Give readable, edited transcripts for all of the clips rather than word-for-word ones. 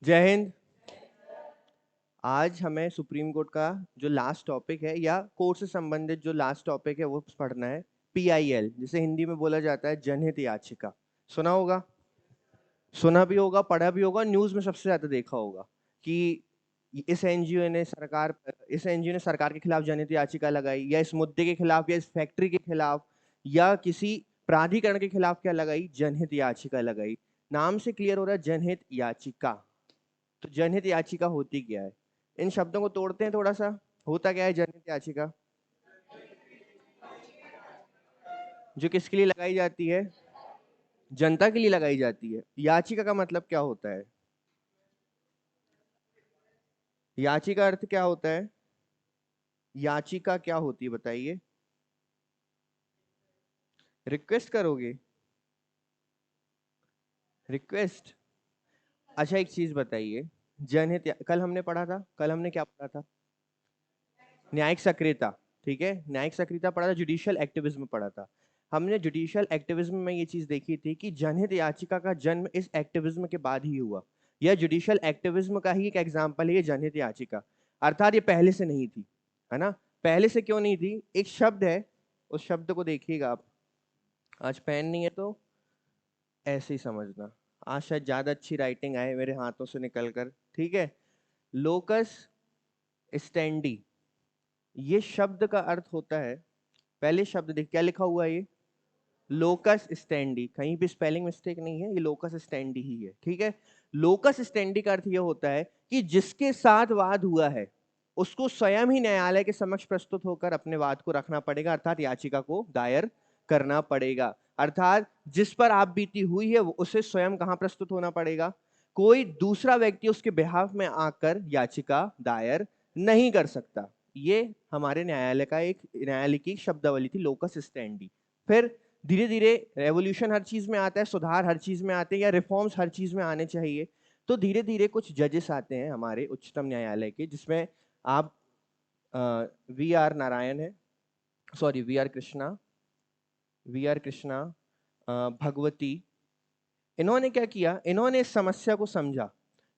जय हिंद। आज हमें सुप्रीम कोर्ट का जो लास्ट टॉपिक है या कोर्ट से संबंधित जो लास्ट टॉपिक है वो पढ़ना है। पीआईएल, जिसे हिंदी में बोला जाता है जनहित याचिका। सुना होगा, सुना भी होगा, पढ़ा भी होगा, न्यूज में सबसे ज्यादा देखा होगा कि इस एनजीओ ने सरकार के खिलाफ जनहित याचिका लगाई, या इस मुद्दे के खिलाफ, या इस फैक्ट्री के खिलाफ, या किसी प्राधिकरण के खिलाफ क्या लगाई, जनहित याचिका लगाई। नाम से क्लियर हो रहा है जनहित याचिका। तो जनहित याचिका होती क्या है, इन शब्दों को तोड़ते हैं थोड़ा सा। होता क्या है जनहित याचिका? जो किसके लिए लगाई जाती है? जनता के लिए लगाई जाती है। याचिका का मतलब क्या होता है? याचिका का अर्थ क्या होता है? याचिका क्या होती है बताइए। रिक्वेस्ट करोगे? रिक्वेस्ट। अच्छा एक चीज बताइए, कल हमने पढ़ा था, कल हमने क्या पढ़ा था? न्यायिक सक्रियता। ठीक है, न्यायिक सक्रियता पढ़ा था, जुडिशियल एक्टिविज्म पढ़ा था। हमने जुडिशियल एक्टिविज्म में ये चीज देखी थी कि जनहित याचिका का जन्म इस एक्टिविज्म के बाद ही हुआ। यह जुडिशियल एक्टिविज्म का ही एक एग्जाम्पल है ये जनहित याचिका। अर्थात ये पहले से नहीं थी, है ना। पहले से क्यों नहीं थी? एक शब्द है, उस शब्द को देखिएगा आप। आज पेन नहीं है तो ऐसे ही समझना। आज शायद ज्यादा अच्छी राइटिंग आए मेरे हाथों से निकल कर। ठीक है, लोकस स्टैंडी, ये शब्द का अर्थ होता है, पहले शब्द देख क्या लिखा हुआ है, ये लोकस स्टैंडी। कहीं भी स्पेलिंग मिस्टेक नहीं है, ये लोकस स्टैंडी ही है। ठीक है, लोकस स्टैंडी का अर्थ ये होता है कि जिसके साथ वाद हुआ है उसको स्वयं ही न्यायालय के समक्ष प्रस्तुत होकर अपने वाद को रखना पड़ेगा, अर्थात याचिका को दायर करना पड़ेगा। अर्थात जिस पर आप बीती हुई है वो उसे स्वयं कहां प्रस्तुत होना पड़ेगा? कोई दूसरा व्यक्ति उसके बिहाफ में आकर याचिका दायर नहीं कर सकता। ये हमारे न्यायालय की शब्दावली थी, लोकस स्टैंडी। फिर धीरे धीरे रेवोल्यूशन हर चीज में आता है, सुधार हर चीज में आते हैं, या रिफॉर्म्स हर चीज में आने चाहिए। तो धीरे धीरे कुछ जजेस आते हैं हमारे उच्चतम न्यायालय के, जिसमें आप वी आर नारायण है, sorry V R Krishna, Bhagwati. इन्होंने क्या किया, इन्होंने इस समस्या को समझा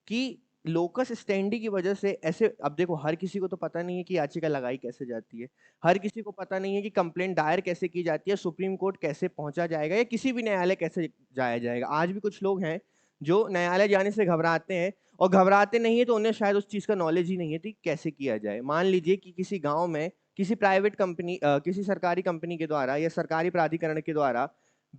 कि लोकस स्टैंडी की वजह से ऐसे, अब देखो हर किसी को तो पता नहीं है कि याचिका लगाई कैसे जाती है, हर किसी को पता नहीं है कि कंप्लेंट दायर कैसे की जाती है, सुप्रीम कोर्ट कैसे पहुंचा जाएगा, या किसी भी न्यायालय कैसे जाया जाएगा। आज भी कुछ लोग हैं जो न्यायालय जाने से घबराते हैं, और घबराते नहीं है तो उन्हें शायद उस चीज का नॉलेज ही नहीं है कि कैसे किया जाए। मान लीजिए कि किसी गांव में किसी प्राइवेट कंपनी, किसी सरकारी कंपनी के द्वारा या सरकारी प्राधिकरण के द्वारा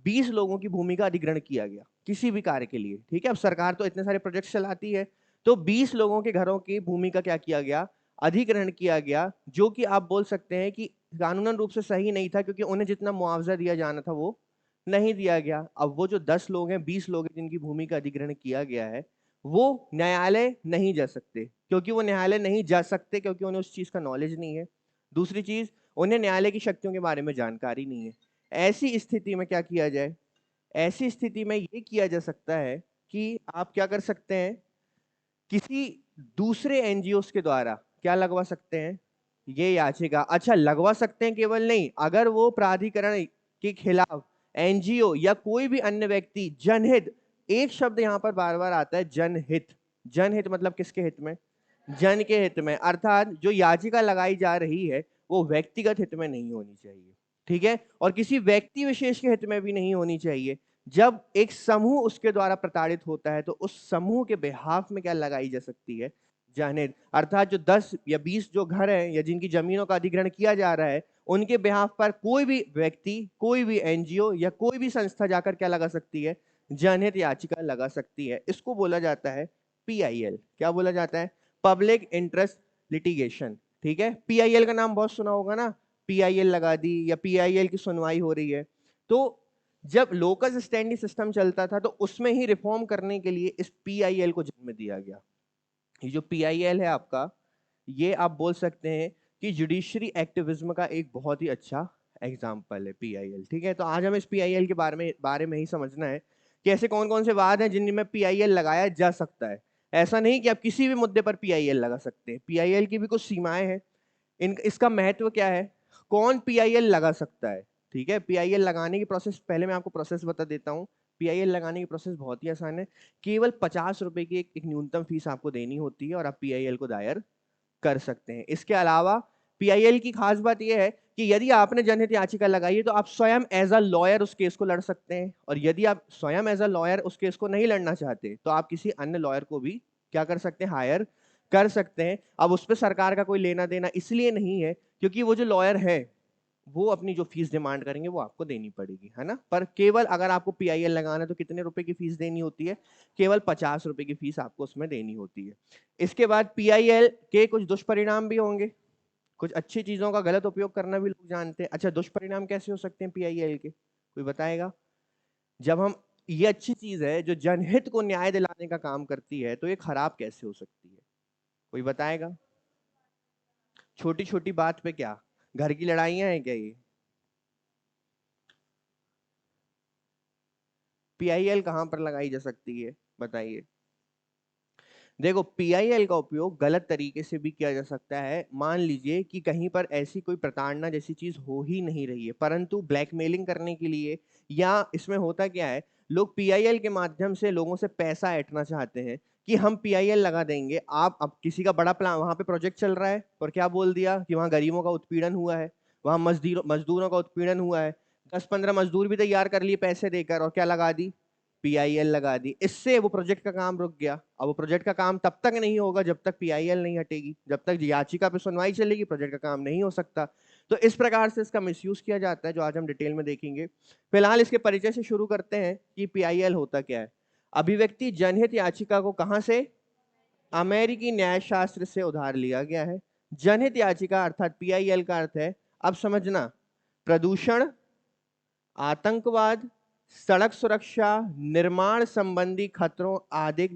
20 लोगों की भूमि का अधिग्रहण किया गया किसी भी कार्य के लिए। ठीक है, अब सरकार तो इतने सारे प्रोजेक्ट चलाती है, तो 20 लोगों के घरों की भूमि का क्या किया गया, अधिग्रहण किया गया, जो कि आप बोल सकते हैं कि कानूनन रूप से सही नहीं था, क्योंकि उन्हें जितना मुआवजा दिया जाना था वो नहीं दिया गया। अब वो जो 10 लोग हैं, 20 लोग हैं जिनकी भूमि का अधिग्रहण किया गया है, वो न्यायालय नहीं जा सकते। क्योंकि वो न्यायालय नहीं जा सकते क्योंकि उन्हें उस चीज का नॉलेज नहीं है। दूसरी चीज, उन्हें न्यायालय की शक्तियों के बारे में जानकारी नहीं है। ऐसी स्थिति में क्या किया जाए? ऐसी स्थिति में ये किया जा सकता है कि आप क्या कर सकते हैं, किसी दूसरे एनजीओ के द्वारा क्या लगवा सकते हैं, ये याचिका। अच्छा, लगवा सकते हैं केवल नहीं, अगर वो प्राधिकरण के खिलाफ एनजीओ या कोई भी अन्य व्यक्ति जनहित, एक शब्द यहां पर बार बार आता है, जनहित। जनहित मतलब किसके हित में? जन के हित में। अर्थात जो याचिका लगाई जा रही है वो व्यक्तिगत हित में नहीं होनी चाहिए। ठीक है, और किसी व्यक्ति विशेष के हित में भी नहीं होनी चाहिए। जब एक समूह उसके द्वारा प्रताड़ित होता है तो उस समूह के बेहाफ में क्या लगाई जा सकती है, जनहित। अर्थात जो 10 या 20 जो घर हैं या जिनकी जमीनों का अधिग्रहण किया जा रहा है, उनके बेहाफ पर कोई भी व्यक्ति, कोई भी एनजीओ या कोई भी संस्था जाकर क्या लगा सकती है, जनहित याचिका लगा सकती है। इसको बोला जाता है पीआईएल। क्या बोला जाता है? Public interest litigation. ठीक है, पीआईएल का नाम बहुत सुना होगा ना, पीआईएल लगा दी या पीआईएल की सुनवाई हो रही है। तो जब लोकस स्टैंडी सिस्टम चलता था तो उसमें ही रिफॉर्म करने के लिए इस पीआईएल को जन्म दिया गया। ये जो पीआईएल है आपका, ये आप बोल सकते हैं कि जुडिशरी एक्टिविज्म का एक बहुत ही अच्छा एग्जाम्पल है पीआईएल। ठीक है, तो आज हमें इस पीआईएल के बारे में ही समझना है कि ऐसे कौन कौन से वाद हैं जिनमें पीआईएल लगाया जा सकता है। ऐसा नहीं कि आप किसी भी मुद्दे पर पीआईएल लगा सकते हैं, पीआईएल की भी कुछ सीमाएं हैं। इसका महत्व क्या है, कौन पीआईएल लगा सकता है? ठीक है, पीआईएल लगाने की प्रोसेस, पहले मैं आपको प्रोसेस बता देता हूं। पीआईएल लगाने की प्रोसेस बहुत ही आसान है। केवल 50 रुपए की एक न्यूनतम फीस आपको देनी होती है और आप पीआईएल को दायर कर सकते हैं। इसके अलावा पीआईएल की खास बात यह है कि यदि आपने जनहित याचिका लगाई है तो आप स्वयं एज अ लॉयर उस केस को लड़ सकते हैं, और यदि आप स्वयं एज अ लॉयर उस केस को नहीं लड़ना चाहते तो आप किसी अन्य लॉयर को भी क्या कर सकते हैं, हायर कर सकते हैं। अब उस पर सरकार का कोई लेना देना इसलिए नहीं है क्योंकि वो जो लॉयर है वो अपनी जो फीस डिमांड करेंगे वो आपको देनी पड़ेगी, है ना। पर केवल अगर आपको पीआईएल लगाना है तो कितने रुपए की फीस देनी होती है, केवल 50 रुपए की फीस आपको उसमें देनी होती है। इसके बाद पीआईएल के कुछ दुष्परिणाम भी होंगे, कुछ अच्छी चीजों का गलत उपयोग करना भी लोग जानते हैं। अच्छा, दुष्परिणाम कैसे हो सकते हैं पीआईएल के, कोई बताएगा? जब हम, ये अच्छी चीज है जो जनहित को न्याय दिलाने का काम करती है, तो ये खराब कैसे हो सकती है, कोई बताएगा? छोटी छोटी बात पे क्या घर की लड़ाइयां हैं क्या ये? पीआईएल कहां पर लगाई जा सकती है, बताइए। देखो, पीआईएल का उपयोग गलत तरीके से भी किया जा सकता है। मान लीजिए कि कहीं पर ऐसी कोई प्रताड़ना जैसी चीज हो ही नहीं रही है, परंतु ब्लैकमेलिंग करने के लिए, या इसमें होता क्या है, लोग पीआईएल के माध्यम से लोगों से पैसा ऐंठना चाहते हैं कि हम पीआईएल लगा देंगे। आप, अब किसी का बड़ा प्लान, वहां पे प्रोजेक्ट चल रहा है और क्या बोल दिया कि वहां गरीबों का उत्पीड़न हुआ है, वहां मजदूरों का उत्पीड़न हुआ है, 10-15 मजदूर भी तैयार कर लिए पैसे देकर, और क्या लगा दी, पीआईएल लगा दी। इससे वो प्रोजेक्ट का काम रुक गया। अब वो प्रोजेक्ट का काम तब तक नहीं होगा जब तक पीआईएल नहीं हटेगी, जब तक याचिका पे सुनवाई चलेगी प्रोजेक्ट का काम नहीं हो सकता। तो इस प्रकार से इसका मिसयूज किया जाता है, जो आज हम डिटेल में देखेंगे। फिलहाल इसके परिचय से शुरू करते हैं कि पीआईएल होता क्या है। अभिव्यक्ति जनहित याचिका को कहां से, अमेरिकी न्यायशास्त्र से उधार लिया गया है। जनहित याचिका अर्थात पीआईएल का अर्थ है, अब समझना, प्रदूषण, आतंकवाद, सड़क सुरक्षा, निर्माण संबंधी खतरों आदि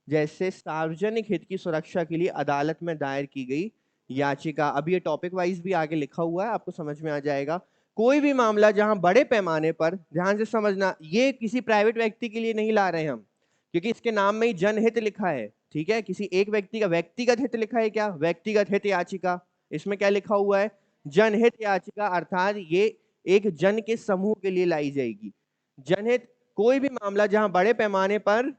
जैसे सार्वजनिक हित की सुरक्षा के लिए अदालत में दायर की गई याचिका। अब ये टॉपिक वाइज भी आगे लिखा हुआ है, आपको समझ में आ जाएगा। कोई भी मामला जहां बड़े पैमाने पर, ध्यान से समझना, ये किसी प्राइवेट व्यक्ति के लिए नहीं ला रहे हैं हम, क्योंकि इसके नाम में ही जनहित लिखा है, ठीक है। किसी एक व्यक्ति का व्यक्तिगत हित लिखा है क्या, व्यक्तिगत हित याचिका, इसमें क्या लिखा हुआ है, जनहित याचिका, अर्थात ये एक जन के समूह के लिए लाई जाएगी। जनहित कोई भी मामला जहां बड़े पैमाने पर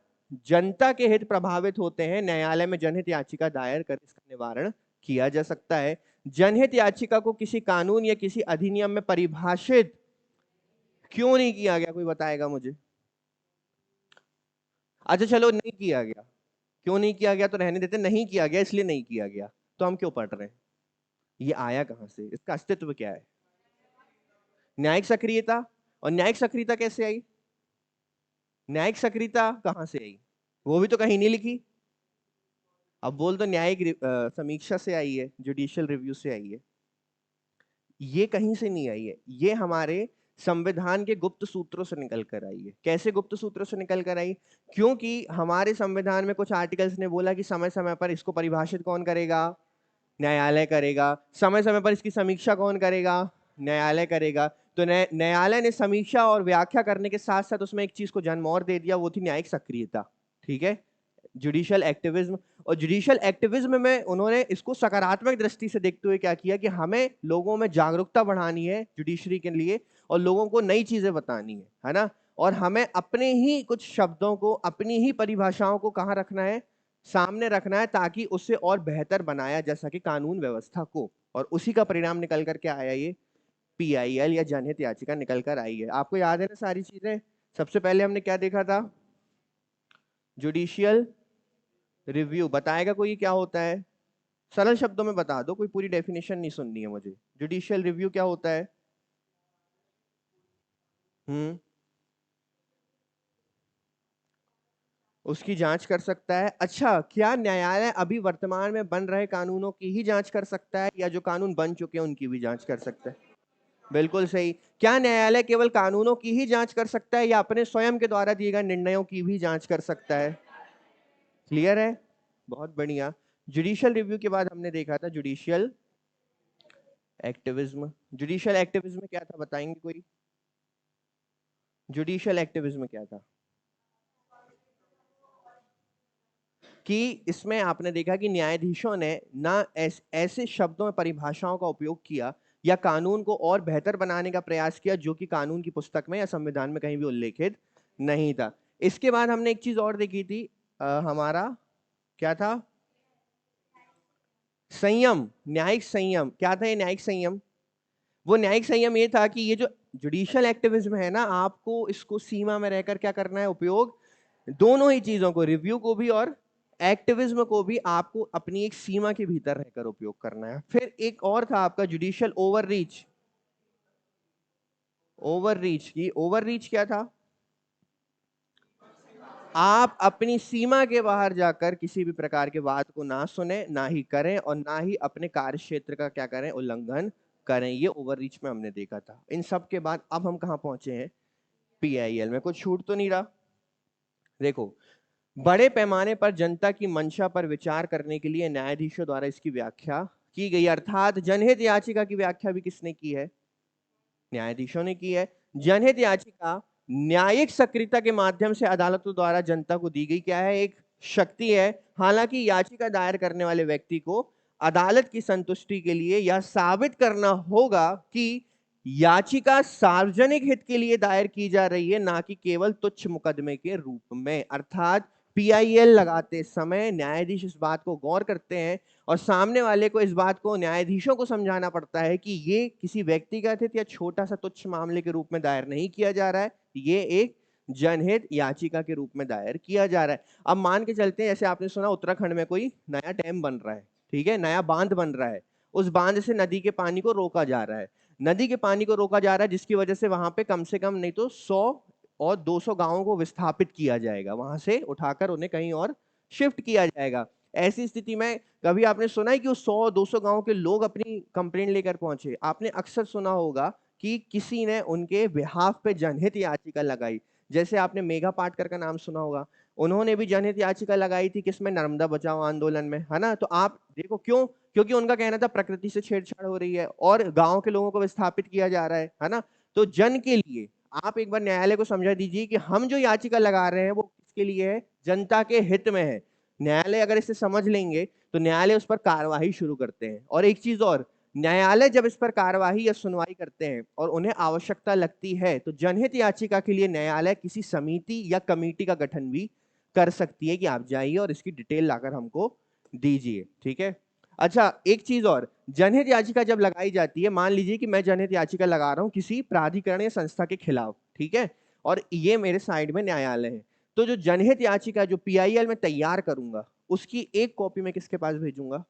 जनता के हित प्रभावित होते हैं, न्यायालय में जनहित याचिका दायर कर इसका निवारण किया जा सकता है। जनहित याचिका को किसी कानून या किसी अधिनियम में परिभाषित क्यों नहीं किया गया, कोई बताएगा मुझे? अच्छा चलो, नहीं किया गया, क्यों नहीं किया गया तो रहने देते, नहीं किया गया इसलिए नहीं किया गया, तो हम क्यों पढ़ रहे हैं? ये आया कहां से, इसका अस्तित्व क्या है? न्यायिक सक्रियता। और न्यायिक सक्रियता कैसे आई, न्यायिक सक्रियता कहां से आई, वो भी तो कहीं नहीं लिखी। अब बोल दो न्यायिक समीक्षा से आई है, जुडिशियल रिव्यू से आई है। ये कहीं से नहीं आई है, ये हमारे संविधान के गुप्त सूत्रों से निकल कर आई है। कैसे गुप्त सूत्रों से निकल कर आई? क्योंकि हमारे संविधान में कुछ आर्टिकल्स ने बोला कि समय समय पर इसको परिभाषित कौन करेगा, न्यायालय करेगा। समय समय पर इसकी समीक्षा कौन करेगा, न्यायालय करेगा। तो न्यायालय ने समीक्षा और व्याख्या करने के साथ साथ उसमें एक चीज को जन्म और दे दिया, वो थी न्यायिक सक्रियता, ठीक है, जुडिशियल एक्टिविज्म। और जुडिशियल एक्टिविज्म में उन्होंने इसको सकारात्मक दृष्टि से देखते हुए क्या किया कि हमें लोगों में जागरूकता बढ़ानी है जुडिशरी के लिए, और लोगों को नई चीजें बतानी है ना। और हमें अपने ही कुछ शब्दों को, अपनी ही परिभाषाओं को कहाँ रखना है, सामने रखना है, ताकि उससे और बेहतर बनाया जा सके कानून व्यवस्था को। और उसी का परिणाम निकल करके आया ये पीआईएल या जनहित याचिका निकल कर आई है। आपको याद है ना सारी चीजें? सबसे पहले हमने क्या देखा था, जुडिशियल रिव्यू। बताएगा कोई क्या होता है? सरल शब्दों में बता दो, कोई पूरी डेफिनेशन नहीं सुननी है मुझे। जुडिशियल रिव्यू क्या होता है? हम्म, उसकी जांच कर सकता है। अच्छा, क्या न्यायालय अभी वर्तमान में बन रहे कानूनों की ही जांच कर सकता है, या जो कानून बन चुके हैं उनकी भी जांच कर सकता है? बिल्कुल सही। क्या न्यायालय केवल कानूनों की ही जांच कर सकता है, या अपने स्वयं के द्वारा दिए गए निर्णयों की भी जांच कर सकता है? क्लियर है, बहुत बढ़िया। जुडिशियल रिव्यू के बाद हमने देखा था जुडिशियल एक्टिविज्म। जुडिशियल एक्टिविज्म क्या था, बताएंगे कोई? जुडिशियल एक्टिविज्म क्या था? कि इसमें आपने देखा कि न्यायाधीशों ने ना ऐसे शब्दों में परिभाषाओं का उपयोग किया, या कानून को और बेहतर बनाने का प्रयास किया जो कि कानून की पुस्तक में या संविधान में कहीं भी उल्लेखित नहीं था। इसके बाद हमने एक चीज और देखी थी, हमारा क्या था, संयम, न्यायिक संयम। क्या था ये न्यायिक संयम? वो न्यायिक संयम ये था कि ये जो जुडिशियल एक्टिविज्म है ना, आपको इसको सीमा में रहकर क्या करना है, उपयोग, दोनों ही चीजों को, रिव्यू को भी और एक्टिविज्म को भी आपको अपनी एक सीमा के भीतर रहकर उपयोग करना है। फिर एक और था आपका जुडिशियल ओवररीच। ओवररीच, ये ओवररीच क्या था? आप अपनी सीमा के बाहर जाकर किसी भी प्रकार के बात को ना सुने, ना ही करें, और ना ही अपने कार्य क्षेत्र का क्या करें, उल्लंघन करें। ये ओवररीच में हमने देखा था। इन सब के बाद अब हम कहां पहुंचे हैं, पीआईएल में। कुछ छूट तो नहीं रहा? देखो, बड़े पैमाने पर जनता की मंशा पर विचार करने के लिए न्यायाधीशों द्वारा इसकी व्याख्या की गई, अर्थात जनहित याचिका की व्याख्या भी किसने की है, न्यायाधीशों ने की है। जनहित याचिका न्यायिक सक्रियता के माध्यम से अदालतों द्वारा जनता को दी गई क्या है, एक शक्ति है। हालांकि याचिका दायर करने वाले व्यक्ति को अदालत की संतुष्टि के लिए यह साबित करना होगा कि याचिका सार्वजनिक हित के लिए दायर की जा रही है, ना कि केवल तुच्छ मुकदमे के रूप में। अर्थात पीआईएल लगाते समय न्यायाधीश इस बात को गौर करते हैं और सामने वाले को, इस बात को न्यायाधीशों को समझाना पड़ता है कि ये किसी व्यक्तिगत हित या छोटा सा तुच्छ मामले के रूप में दायर नहीं किया जा रहा है, ये एक जनहित याचिका के रूप में दायर किया जा रहा है। अब मान के चलते हैं, जैसे आपने सुना उत्तराखंड में कोई नया डैम बन रहा है, ठीक है, नया बांध बन रहा है, उस बांध से नदी के पानी को रोका जा रहा है। नदी के पानी को रोका जा रहा है, जिसकी वजह से वहां पे कम से कम नहीं तो 100 और 200 गांवों को विस्थापित किया जाएगा, वहां से उठाकर उन्हें कहीं और शिफ्ट किया जाएगा। ऐसी स्थिति में कभी आपने सुना है कि उस 100-200 गांव के लोग अपनी कंप्लेंट लेकर पहुंचे? आपने अक्सर सुना होगा कि किसी ने उनके बिहाफ पे जनहित याचिका लगाई। जैसे आपने मेघा पाटकर का नाम सुना होगा, उन्होंने भी जनहित याचिका लगाई थी, किसमें, नर्मदा बचाओ आंदोलन में, है ना। तो आप देखो क्यों, क्योंकि उनका कहना था प्रकृति से छेड़छाड़ हो रही है और गांव के लोगों को विस्थापित किया जा रहा है ना। तो जन के लिए आप एक बार न्यायालय को समझा दीजिए कि हम जो याचिका लगा रहे हैं वो किसके लिए है, जनता के हित में है। न्यायालय अगर इसे समझ लेंगे तो न्यायालय उस पर कार्यवाही शुरू करते हैं। और एक चीज और, न्यायालय जब इस पर कार्यवाही या सुनवाई करते हैं और उन्हें आवश्यकता लगती है तो जनहित याचिका के लिए न्यायालय किसी समिति या कमेटी का गठन भी कर सकती है कि आप जाइए और इसकी डिटेल लाकर हमको दीजिए, ठीक है। अच्छा, एक चीज और, जनहित याचिका जब लगाई जाती है, मान लीजिए कि मैं जनहित याचिका लगा रहा हूं किसी प्राधिकरण या संस्था के खिलाफ, ठीक है, और ये मेरे साइड में न्यायालय है, तो जो जनहित याचिका जो पीआईएल में तैयार करूंगा, उसकी एक कॉपी मैं किसके पास भेजूंगा,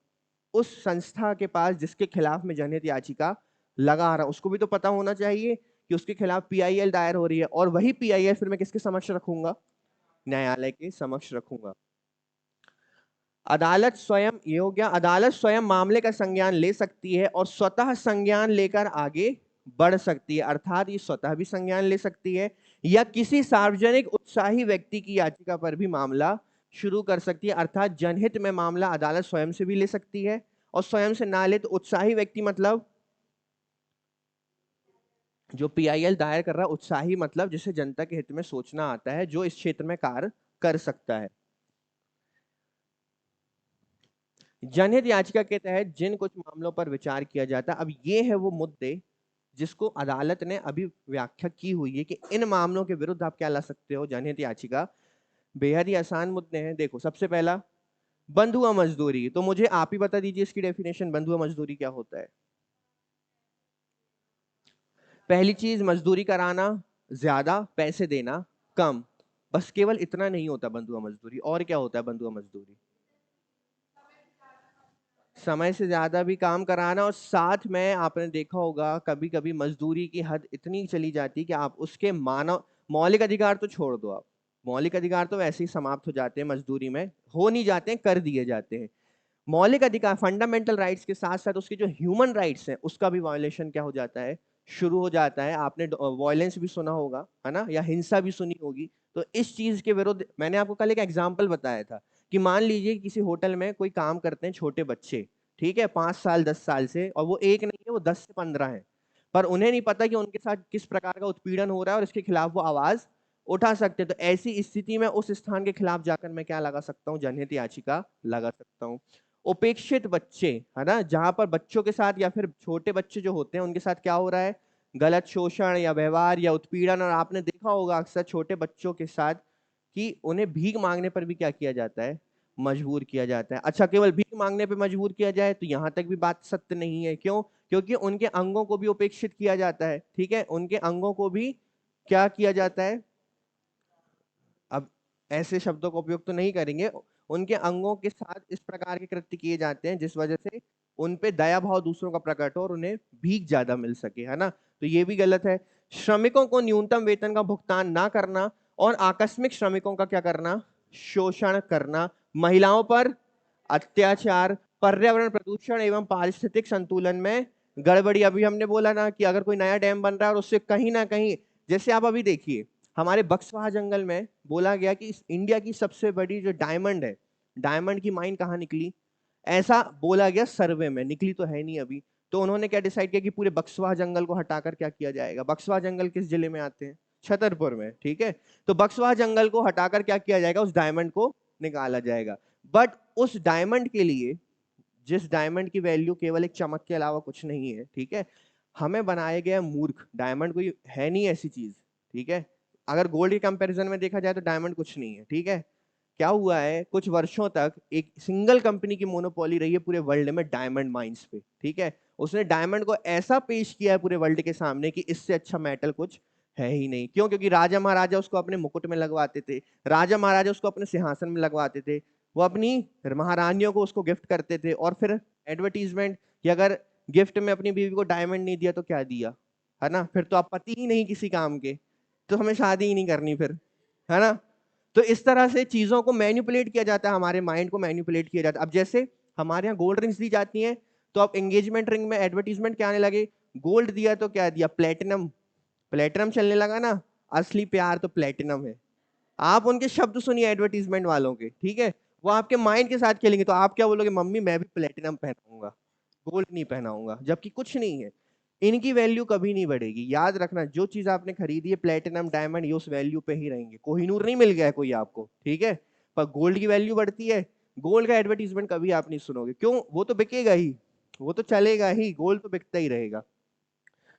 उस संस्था के पास जिसके खिलाफ मैं जनहित याचिका लगा रहा हूं। उसको भी तो पता होना चाहिए कि उसके खिलाफ पीआईएल दायर हो रही है, और वही पीआईएल फिर मैं किसके समक्ष रखूंगा, न्यायालय के समक्ष रखूंगा। अदालत स्वयं, ये हो गया, अदालत स्वयं मामले का संज्ञान ले सकती है और स्वतः संज्ञान लेकर आगे बढ़ सकती है। अर्थात ये स्वतः भी संज्ञान ले सकती है या किसी सार्वजनिक उत्साही व्यक्ति की याचिका पर भी मामला शुरू कर सकती है। अर्थात जनहित में मामला अदालत स्वयं से भी ले सकती है, और स्वयं से ना ले तो उत्साही व्यक्ति मतलब जो पीआईएल दायर कर रहा है, उत्साही मतलब जिसे जनता के हित में सोचना आता है, जो इस क्षेत्र में कार्य कर सकता है। जनहित याचिका के तहत जिन कुछ मामलों पर विचार किया जाता है, अब ये है वो मुद्दे जिसको अदालत ने अभी व्याख्या की हुई है कि इन मामलों के विरुद्ध आप क्या ला सकते हो, जनहित याचिका। बेहद ही आसान मुद्दे हैं। देखो, सबसे पहला बंधुआ मजदूरी, तो मुझे आप ही बता दीजिए इसकी डेफिनेशन, बंधुआ मजदूरी क्या होता है। पहली चीज, मजदूरी कराना ज्यादा, पैसे देना कम। बस केवल इतना नहीं होता बंधुआ मजदूरी, और क्या होता है बंधुआ मजदूरी, समय से ज्यादा भी काम कराना, और साथ में आपने देखा होगा कभी कभी मजदूरी की हद इतनी चली जाती है कि आप उसके मानव मौलिक अधिकार तो छोड़ दो, आप मौलिक अधिकार तो वैसे ही समाप्त हो जाते हैं, मजदूरी में हो नहीं जाते हैं, कर दिए जाते हैं। मौलिक अधिकार, फंडामेंटल राइट्स के साथ साथ उसके जो ह्यूमन राइट्स हैं उसका भी वायोलेशन क्या हो जाता है, शुरू हो जाता है। आपने वायलेंस भी सुना होगा, है ना, या हिंसा भी सुनी होगी। तो इस चीज के विरुद्ध मैंने आपको कल एक एग्जांपल बताया था कि मान लीजिए किसी होटल में कोई काम करते हैं छोटे बच्चे, ठीक है, 5 साल 10 साल से, और वो एक नहीं है, वो 10 से 15 है, पर उन्हें नहीं पता कि उनके साथ किस प्रकार का उत्पीड़न हो रहा है और इसके खिलाफ वो आवाज उठा सकते हैं। तो ऐसी स्थिति में उस स्थान के खिलाफ जाकर मैं क्या लगा सकता हूँ, जनहित याचिका लगा सकता हूँ। उपेक्षित बच्चे, है ना, जहां पर बच्चों के साथ या फिर छोटे बच्चे जो होते हैं उनके साथ क्या हो रहा है, गलत शोषण या व्यवहार या उत्पीड़न, और आपने देखा होगा अक्सर छोटे बच्चों के साथ कि उन्हें भीख मांगने पर भी क्या किया जाता है, मजबूर किया जाता है। अच्छा, केवल भीख मांगने पे मजबूर किया जाए तो यहाँ तक भी बात सत्य नहीं है। क्यों? क्योंकि उनके अंगों को भी उपेक्षित किया जाता है, ठीक है, उनके अंगों को भी क्या किया जाता है, अब ऐसे शब्दों का उपयोग तो नहीं करेंगे, उनके अंगों के साथ इस प्रकार के कृत्य किए जाते हैं जिस वजह से उन पे दया भाव दूसरों का प्रकट हो और उन्हें भीख ज्यादा मिल सके, है ना। तो ये भी गलत है। श्रमिकों को न्यूनतम वेतन का भुगतान ना करना और आकस्मिक श्रमिकों का क्या करना, शोषण करना, महिलाओं पर अत्याचार, पर्यावरण प्रदूषण एवं पारिस्थितिक संतुलन में गड़बड़ी। अभी हमने बोला ना कि अगर कोई नया डैम बन रहा है और उससे कहीं ना कहीं, जैसे आप अभी देखिए हमारे बक्सवाहा जंगल में बोला गया कि इंडिया की सबसे बड़ी जो डायमंड है, डायमंड की माइन कहाँ निकली, ऐसा बोला गया सर्वे में, निकली तो है नहीं अभी। तो उन्होंने क्या डिसाइड किया कि पूरे बक्सवाहा जंगल को हटाकर क्या किया जाएगा। बक्सवाहा जंगल किस जिले में आते हैं, छतरपुर में, ठीक है। तो बक्सवाहा जंगल को हटाकर क्या किया जाएगा, उस डायमंड को निकाला जाएगा। बट उस डायमंड के लिए, जिस डायमंड की वैल्यू केवल एक चमक के अलावा कुछ नहीं है, ठीक है, हमें बनाया गया मूर्ख। डायमंड कोई है नहीं ऐसी चीज, ठीक है। अगर गोल्ड के कंपैरिजन में देखा जाए तो डायमंड कुछ नहीं है, ठीक है। क्या हुआ है, कुछ वर्षों तक एक सिंगल कंपनी की मोनोपोली रही है पूरे वर्ल्ड में डायमंड माइंस पे, ठीक है। उसने डायमंड को ऐसा पेश किया है पूरे वर्ल्ड के सामने कि इससे अच्छा मेटल कुछ है ही नहीं। क्यों? क्योंकि राजा महाराजा उसको अपने मुकुट में लगवाते थे, राजा महाराजा उसको अपने सिंहासन में लगवाते थे, वो अपनी महारानियों को उसको गिफ्ट करते थे, और फिर एडवर्टीजमेंट कि अगर गिफ्ट में अपनी बीवी को डायमंड नहीं दिया तो क्या दिया, है ना, फिर तो आप पति ही नहीं किसी काम के, तो हमें शादी ही नहीं करनी फिर, है ना। तो इस तरह से चीजों को मैनिपुलेट किया जाता है, हमारे माइंड को मैनिपुलेट किया जाता है। अब जैसे हमारे यहाँ गोल्ड रिंग्स दी जाती हैं, तो अब एंगेजमेंट रिंग में एडवर्टीजमेंट क्या आने लगे, गोल्ड दिया तो क्या दिया, प्लेटिनम, प्लेटिनम चलने लगा ना, असली प्यार तो प्लेटिनम है। आप उनके शब्द सुनिए एडवर्टीजमेंट वालों के, ठीक है, वो आपके माइंड के साथ खेलेंगे। तो आप क्या बोलोगे, मम्मी मैं भी प्लेटिनम पहनाऊंगा, गोल्ड नहीं पहनाऊंगा, जबकि कुछ नहीं है। इनकी वैल्यू कभी नहीं बढ़ेगी। याद रखना, जो चीज आपने खरीदी है प्लेटिनम डायमंड, ये उस वैल्यू पे ही रहेंगे। कोहिनूर नहीं मिल गया है कोई आपको, ठीक है, पर गोल्ड की वैल्यू बढ़ती है। गोल्ड का एडवर्टीजमेंट कभी आप नहीं सुनोगे। क्यों? वो तो बिकेगा ही, वो तो चलेगा ही, गोल्ड तो बिकता ही रहेगा।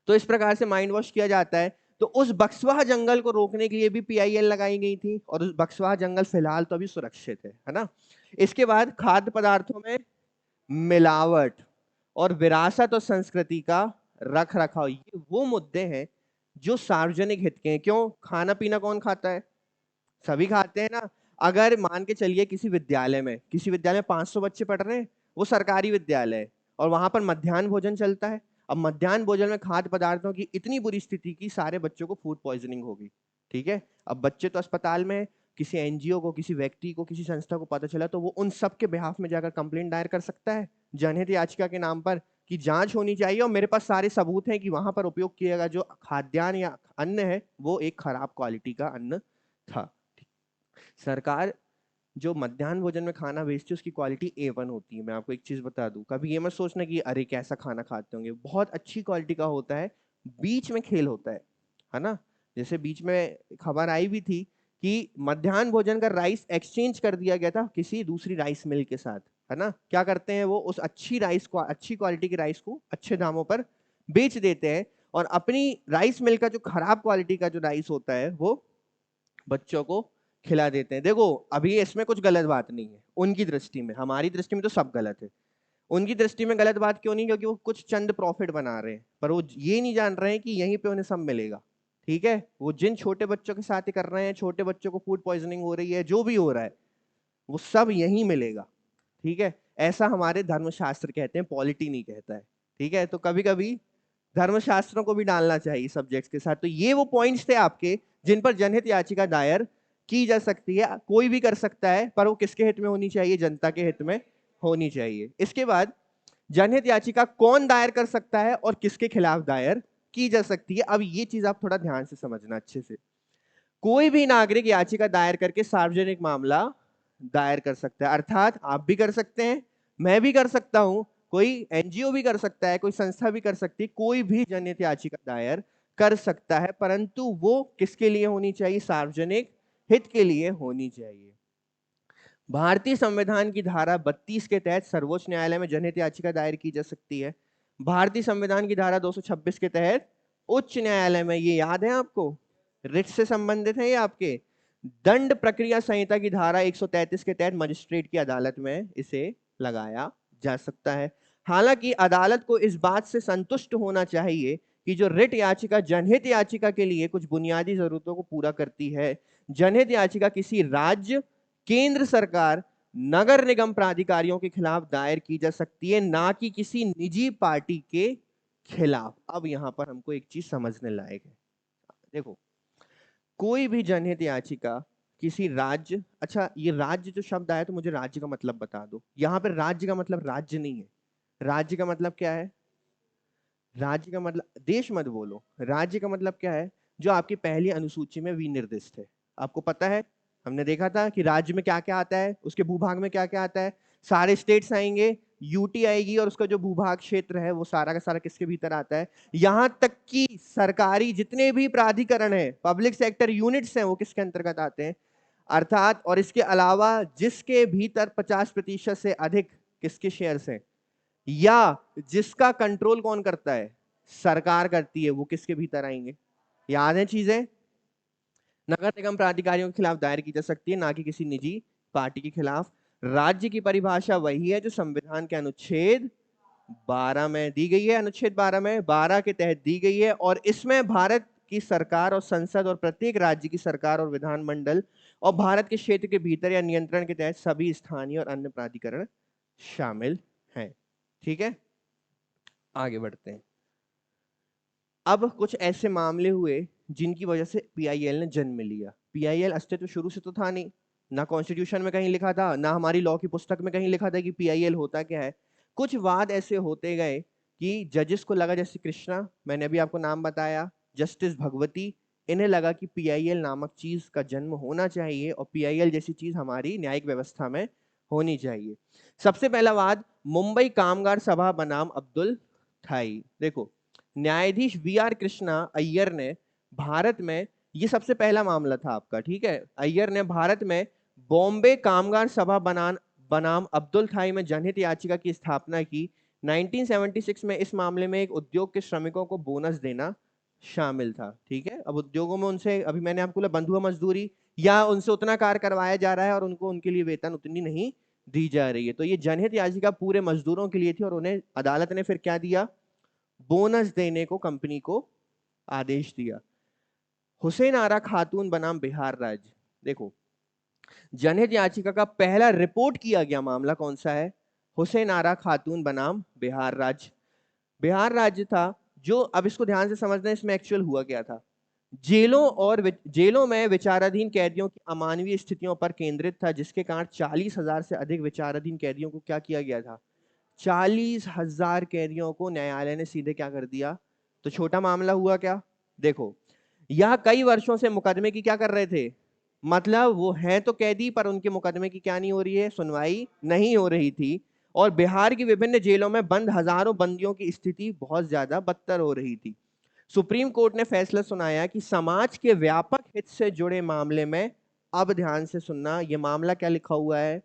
तो इस प्रकार से माइंड वॉश किया जाता है। तो उस बक्सवाहा जंगल को रोकने के लिए भी पीआईएल लगाई गई थी, और उस बक्सवाहा जंगल फिलहाल तो अभी सुरक्षित है ना। इसके बाद खाद्य पदार्थों में मिलावट और विरासत और संस्कृति का रख रखाव, ये वो मुद्दे हैं जो सार्वजनिक हित के हैं। क्यों? खाना पीना कौन खाता है, सभी खाते हैं ना। अगर मान के चलिए किसी विद्यालय में, 500 बच्चे पढ़ रहे हैं, वो सरकारी विद्यालय है, और वहां पर मध्याह्न भोजन चलता है। अब मध्याह्न भोजन में खाद्य पदार्थों की इतनी बुरी स्थिति की सारे बच्चों को फूड पॉइजनिंग होगी, ठीक है। अब बच्चे तो अस्पताल में, किसी एनजीओ को, किसी व्यक्ति को, किसी संस्था को पता चला तो वो उन सब के बिहाफ में जाकर कंप्लेंट दायर कर सकता है जनहित याचिका के नाम पर कि जांच होनी चाहिए, और मेरे पास सारे सबूत हैं कि वहां पर उपयोग किया गया जो खाद्यान्न या अन्न है वो एक खराब क्वालिटी का अन्न था। सरकार जो मध्याह्न भोजन में खाना बेचती है उसकी क्वालिटी A1 होती है। मैं आपको एक चीज बता दूं, कभी ये मत सोचना कि अरे कैसा खाना खाते होंगे, बहुत अच्छी क्वालिटी का होता है। बीच में खेल होता है ना। जैसे बीच में खबर आई भी थी कि मध्याह्न भोजन का राइस एक्सचेंज कर दिया गया था किसी दूसरी राइस मिल के साथ, है ना। क्या करते हैं वो, उस अच्छी राइस को, अच्छी क्वालिटी की राइस को अच्छे दामों पर बेच देते हैं, और अपनी राइस मिल का जो खराब क्वालिटी का जो राइस होता है वो बच्चों को खिला देते हैं। देखो अभी इसमें कुछ गलत बात नहीं है उनकी दृष्टि में, हमारी दृष्टि में तो सब गलत है। उनकी दृष्टि में गलत बात क्यों नहीं, क्योंकि वो कुछ चंद प्रॉफिट बना रहे हैं, पर वो ये नहीं जान रहे हैं कि यहीं पे उन्हें सब मिलेगा, ठीक है। वो जिन छोटे बच्चों के साथ ही कर रहे हैं, छोटे बच्चों को फूड पॉइजनिंग हो रही है, जो भी हो रहा है वो सब यहीं मिलेगा, ठीक है। ऐसा हमारे धर्मशास्त्र कहते हैं, पॉलिटी नहीं कहता है, ठीक है। तो कभी कभी धर्मशास्त्रों को भी डालना चाहिए सब्जेक्ट्स के साथ। तो ये वो पॉइंट्स थे आपके जिन पर जनहित याचिका दायर की जा सकती है। कोई भी कर सकता है, पर वो किसके हित में होनी चाहिए, जनता के हित में होनी चाहिए। इसके बाद जनहित याचिका कौन दायर कर सकता है और किसके खिलाफ दायर की जा सकती है। अब ये चीज आप थोड़ा ध्यान से समझना अच्छे से। कोई भी नागरिक याचिका दायर करके सार्वजनिक मामला दायर कर सकता है, अर्थात आप भी कर सकते हैं, मैं भी कर सकता हूं, कोई एनजीओ भी कर सकता है, कोई संस्था भी कर सकती है, कोई भी जनहित याचिका दायर कर सकता है, परंतु वो किसके लिए होनी चाहिए, सार्वजनिक हित के लिए होनी चाहिए। भारतीय संविधान की धारा 32 के तहत सर्वोच्च न्यायालय में जनहित याचिका दायर की जा सकती है। भारतीय संविधान की धारा 226 के तहत उच्च न्यायालय में, ये याद है आपको, रिट से संबंधित है ये आपके। दंड प्रक्रिया संहिता की धारा 133 के तहत मजिस्ट्रेट की अदालत में इसे लगाया जा सकता है। हालांकि अदालत को इस बात से संतुष्ट होना चाहिए कि जो रिट याचिका जनहित याचिका के लिए कुछ बुनियादी जरूरतों को पूरा करती है। जनहित याचिका किसी राज्य, केंद्र सरकार, नगर निगम प्राधिकारियों के खिलाफ दायर की जा सकती है, ना कि किसी निजी पार्टी के खिलाफ। अब यहां पर हमको एक चीज समझने लायक है। देखो, कोई भी जनहित याचिका किसी राज्य, अच्छा ये राज्य जो शब्द आया तो मुझे राज्य का मतलब बता दो। यहां पर राज्य का मतलब राज्य नहीं है। राज्य का मतलब क्या है? राज्य का मतलब देश मत बोलो। राज्य का मतलब क्या है? जो आपकी पहली अनुसूची में विनिर्दिष्ट है। आपको पता है, हमने देखा था कि राज्य में क्या क्या आता है, उसके भूभाग में क्या क्या आता है। सारे स्टेट्स आएंगे, यूटी आएगी, और उसका जो भूभाग क्षेत्र है वो सारा का सारा किसके भीतर आता है। यहां तक कि सरकारी जितने भी प्राधिकरण है, पब्लिक सेक्टर यूनिट्स हैं, वो किसके अंतर्गत आते हैं। अर्थात, और इसके अलावा जिसके भीतर 50% से अधिक किसके शेयर्स हैं, या जिसका कंट्रोल कौन करता है, सरकार करती है, वो किसके भीतर आएंगे। याद है चीजें। नगर निगम प्राधिकारियों के खिलाफ दायर की जा सकती है, ना कि किसी निजी पार्टी के खिलाफ। राज्य की परिभाषा वही है जो संविधान के अनुच्छेद 12 में दी गई है। अनुच्छेद 12 में 12 के तहत दी गई है, और इसमें भारत की सरकार और संसद और प्रत्येक राज्य की सरकार और विधानमंडल और भारत के क्षेत्र के भीतर या नियंत्रण के तहत सभी स्थानीय और अन्य प्राधिकरण शामिल हैं। ठीक है, आगे बढ़ते हैं। अब कुछ ऐसे मामले हुए जिनकी वजह से पीआईएल ने जन्म लिया। पीआईएल अस्तित्व शुरू से तो था नहीं, ना कॉन्स्टिट्यूशन में कहीं लिखा था, ना हमारी लॉ की पुस्तक में कहीं लिखा था कि पीआईएल होता क्या है। कुछ वाद ऐसे होते गए कि जजेस को लगा, जैसे कृष्णा, मैंने अभी आपको नाम बताया, जस्टिस भगवती, इन्हें लगा कि पीआईएल नामक चीज का जन्म होना चाहिए और पीआईएल जैसी चीज हमारी न्यायिक व्यवस्था में होनी चाहिए। सबसे पहला वाद मुंबई कामगार सभा बनाम अब्दुल थाई। देखो, न्यायाधीश वी आर कृष्णा अय्यर ने भारत में, ये सबसे पहला मामला था आपका, ठीक है, अय्यर ने भारत में बॉम्बे कामगार सभा बनाम अब्दुल थाई में जनहित याचिका की स्थापना की। 1976 में इस मामले में एक उद्योग के श्रमिकों को बोनस देना शामिल था। ठीक है, अब उद्योगों में उनसे, अभी मैंने आपको बोला, बंधुआ मजदूरी, या उनसे उतना कार्य करवाया जा रहा है और उनको उनके लिए वेतन उतनी नहीं दी जा रही है। तो ये जनहित याचिका पूरे मजदूरों के लिए थी, और उन्हें अदालत ने फिर क्या दिया, बोनस देने को कंपनी को आदेश दिया। हुसैन आरा खातून बनाम बिहार राज्य। देखो, जनहित याचिका का पहला रिपोर्ट किया गया मामला कौन सा है? हुसैन आरा खातून बनाम बिहार राज्य। बिहार राज्य था जो, अब इसको ध्यान से समझना, इसमें एक्चुअल हुआ क्या था। जेलों में विचाराधीन कैदियों की अमानवीय स्थितियों पर केंद्रित था, जिसके कारण 40,000 से अधिक विचाराधीन कैदियों को क्या किया गया था, 40,000 कैदियों को न्यायालय ने सीधे क्या कर दिया। तो छोटा मामला हुआ क्या? देखो, यह कई वर्षों से मुकदमे की क्या कर रहे थे, मतलब वो हैं तो कैदी, पर उनके मुकदमे की क्या नहीं हो रही है, सुनवाई नहीं हो रही थी। और बिहार की विभिन्न जेलों में बंद हजारों बंदियों की स्थिति बहुत ज्यादा बदतर हो रही थी। सुप्रीम कोर्ट ने फैसला सुनाया कि समाज के व्यापक हित से जुड़े मामले में, अब ध्यान से सुनना, यह मामला क्या लिखा हुआ है,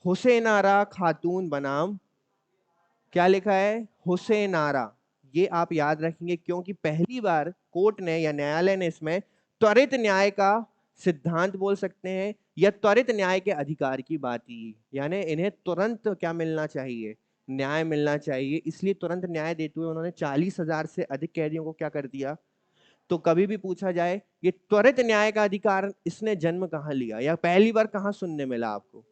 हुसैन आरा खातून बनाम, क्या लिखा है, हुसैन आरा। ये आप याद रखेंगे, क्योंकि पहली बार कोर्ट ने या न्यायालय ने इसमें त्वरित न्याय का सिद्धांत बोल सकते हैं, या त्वरित न्याय के अधिकार की बात की। यानी इन्हें तुरंत क्या मिलना चाहिए, न्याय मिलना चाहिए, इसलिए तुरंत न्याय देते हुए उन्होंने 40,000 से अधिक कैदियों को क्या कर दिया। तो कभी भी पूछा जाए ये त्वरित न्याय का अधिकार इसने जन्म कहां लिया, या पहली बार कहां सुनने मिला आपको?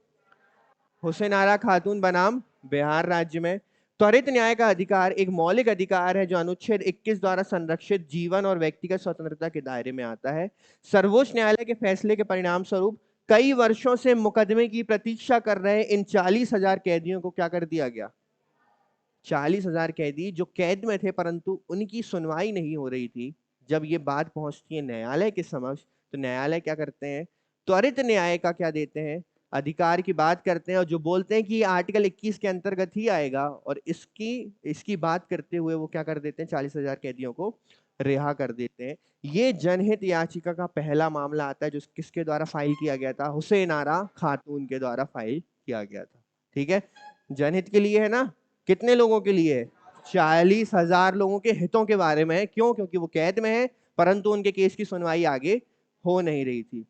हुसैन आरा खातून बनाम बिहार राज्य में। त्वरित न्याय का अधिकार एक मौलिक अधिकार है जो अनुच्छेद 21 द्वारा संरक्षित जीवन और व्यक्तिगत स्वतंत्रता के दायरे में आता है। सर्वोच्च न्यायालय के फैसले के परिणाम स्वरूप कई वर्षों से मुकदमे की प्रतीक्षा कर रहे इन 40,000 कैदियों को क्या कर दिया गया, 40,000 कैदी जो कैद में थे परंतु उनकी सुनवाई नहीं हो रही थी, जब ये बात पहुंचती है न्यायालय के समक्ष, तो न्यायालय क्या करते हैं, त्वरित न्याय का क्या देते हैं, अधिकार की बात करते हैं, और जो बोलते हैं कि ये आर्टिकल 21 के अंतर्गत ही आएगा, और इसकी इसकी बात करते हुए वो क्या कर देते हैं, 40,000 कैदियों को रिहा कर देते हैं। ये जनहित याचिका का पहला मामला आता है जो किसके द्वारा फाइल किया गया था, हुसैन आरा खातून के द्वारा फाइल किया गया था। ठीक है, जनहित के लिए है ना, कितने लोगों के लिए है, 40,000 लोगों के हितों के बारे में है। क्यों? क्योंकि वो कैद में है, परंतु उनके केस की सुनवाई आगे हो नहीं रही थी।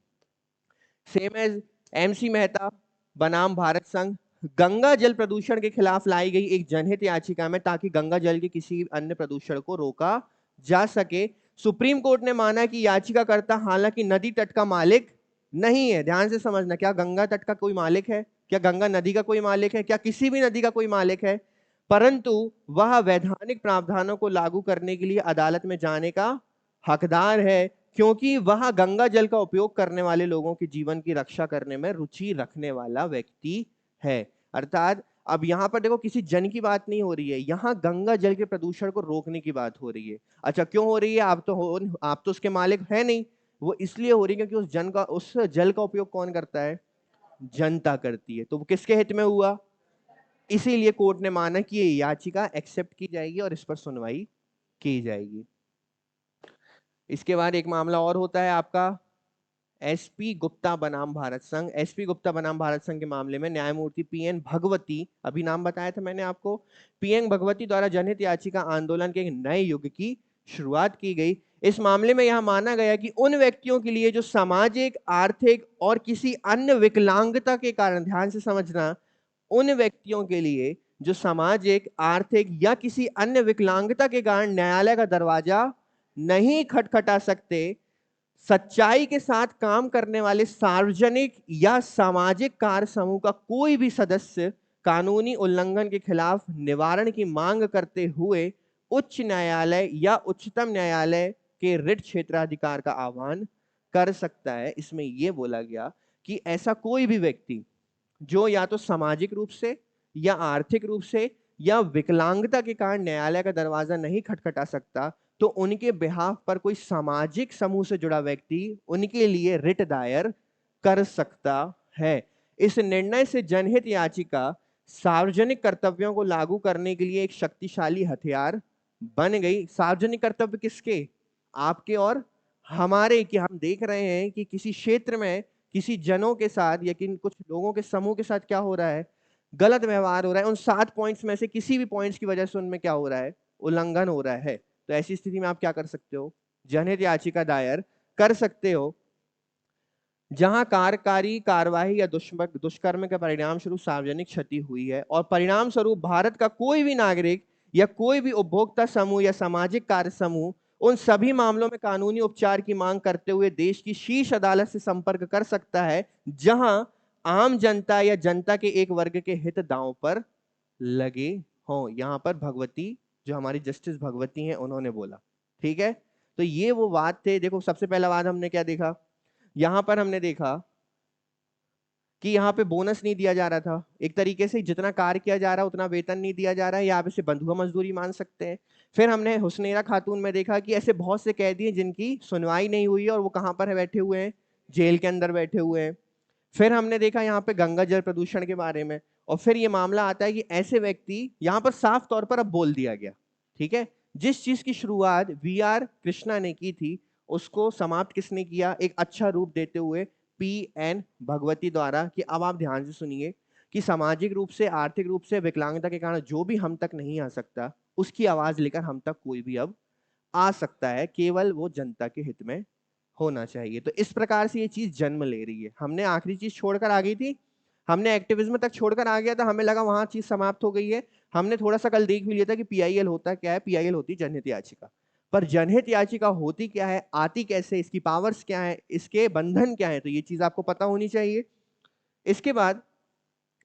सेम एज MC मेहता बनाम भारत संघ, गंगा जल प्रदूषण के खिलाफ लाई गई एक जनहित याचिका में, ताकि गंगा जल के किसी अन्य प्रदूषण को रोका जा सके, सुप्रीम कोर्ट ने माना कि याचिकाकर्ता हालांकि नदी तट का मालिक नहीं है। ध्यान से समझना, क्या गंगा तट का कोई मालिक है? क्या गंगा नदी का कोई मालिक है? क्या किसी भी नदी का कोई मालिक है? परंतु वह वैधानिक प्रावधानों को लागू करने के लिए अदालत में जाने का हकदार है, क्योंकि वह गंगा जल का उपयोग करने वाले लोगों के जीवन की रक्षा करने में रुचि रखने वाला व्यक्ति है। अर्थात अब यहां पर देखो, किसी जन की बात नहीं हो रही है, यहां गंगा जल के प्रदूषण को रोकने की बात हो रही है। अच्छा, क्यों हो रही है? आप तो उसके मालिक है नहीं। वो इसलिए हो रही है क्योंकि उस जल का उपयोग कौन करता है? जनता करती है। तो वो किसके हित में हुआ? इसीलिए कोर्ट ने माना कि ये याचिका एक्सेप्ट की जाएगी और इस पर सुनवाई की जाएगी। इसके बाद एक मामला और होता है आपका SP गुप्ता बनाम भारत संघ। SP गुप्ता बनाम भारत संघ के मामले में न्यायमूर्ति PN भगवती, अभी नाम बताया था मैंने आपको, PN भगवती द्वारा जनहित याचिका आंदोलन के एक नए युग की शुरुआत की गई। इस मामले में यह माना गया कि उन व्यक्तियों के लिए जो सामाजिक, आर्थिक और किसी अन्य विकलांगता के कारण, ध्यान से समझना, उन व्यक्तियों के लिए जो सामाजिक, आर्थिक या किसी अन्य विकलांगता के कारण न्यायालय का दरवाजा नहीं खटखटा सकते, सच्चाई के साथ काम करने वाले सार्वजनिक या सामाजिक कार्य समूह का कोई भी सदस्य कानूनी उल्लंघन के खिलाफ निवारण की मांग करते हुए उच्च न्यायालय या उच्चतम न्यायालय के रिट क्षेत्राधिकार का आह्वान कर सकता है। इसमें यह बोला गया कि ऐसा कोई भी व्यक्ति जो या तो सामाजिक रूप से या आर्थिक रूप से या विकलांगता के कारण न्यायालय का दरवाजा नहीं खटखटा सकता, तो उनके बिहाफ पर कोई सामाजिक समूह से जुड़ा व्यक्ति उनके लिए रिट दायर कर सकता है। इस निर्णय से जनहित याचिका सार्वजनिक कर्तव्यों को लागू करने के लिए एक शक्तिशाली हथियार बन गई। सार्वजनिक कर्तव्य किसके? आपके और हमारे। कि हम देख रहे हैं कि किसी क्षेत्र में किसी जनों के साथ या कुछ लोगों के समूह के साथ क्या हो रहा है? गलत व्यवहार हो रहा है। उन 7 पॉइंट्स में से किसी भी पॉइंट्स की वजह से उनमें क्या हो रहा है? उल्लंघन हो रहा है। तो ऐसी स्थिति में आप क्या कर सकते हो? जनहित याचिका दायर कर सकते हो। जहां कार्यकारी कार्यवाही या दुष्कर्म के परिणाम स्वरूप सार्वजनिक क्षति हुई है और परिणाम स्वरूप भारत का कोई भी नागरिक या कोई भी उपभोक्ता समूह या सामाजिक कार्य समूह उन सभी मामलों में कानूनी उपचार की मांग करते हुए देश की शीर्ष अदालत से संपर्क कर सकता है, जहां आम जनता या जनता के एक वर्ग के हित दांव पर लगे हों। यहां पर भगवती, जो हमारी जस्टिस भगवती हैं, उन्होंने बोला। ठीक है, तो ये वो वाद थे। देखो, सबसे पहला वाद हमने क्या देखा? यहां पर हमने देखा कि यहाँ पे बोनस नहीं दिया जा रहा था। एक तरीके से जितना कार्य किया जा रहा है उतना वेतन नहीं दिया जा रहा है, या आप इसे बंधुआ मजदूरी मान सकते हैं। फिर हमने हुस्नेरा खातून में देखा कि ऐसे बहुत से कैदी हैं जिनकी सुनवाई नहीं हुई है और वो कहाँ पर है? बैठे हुए हैं, जेल के अंदर बैठे हुए हैं। फिर हमने देखा यहाँ पे गंगा जल प्रदूषण के बारे में, और फिर ये मामला आता है कि ऐसे व्यक्ति, यहाँ पर साफ तौर पर अब बोल दिया गया, ठीक है, जिस चीज की शुरुआत VR कृष्णा ने की थी, उसको समाप्त किसने किया? एक अच्छा रूप देते हुए PN भगवती द्वारा। कि अब आप ध्यान से सुनिए कि सामाजिक रूप से, आर्थिक रूप से विकलांगता के कारण जो भी हम तक नहीं आ सकता, उसकी आवाज लेकर हम तक कोई भी अब आ सकता है, केवल वो जनता के हित में होना चाहिए। तो इस प्रकार से ये चीज जन्म ले रही है। हमने आखिरी चीज छोड़कर आ गई थी, हमने एक्टिविज्म तक छोड़कर आ गया था, हमें लगा वहां चीज समाप्त हो गई है। हमने थोड़ा सा कल देख भी लिया था कि PIL होता क्या है। PIL होती जनहित याचिका। पर जनहित याचिका होती क्या है, आती कैसे, इसकी पावर्स क्या है, इसके बंधन क्या है, तो ये चीज आपको पता होनी चाहिए। इसके बाद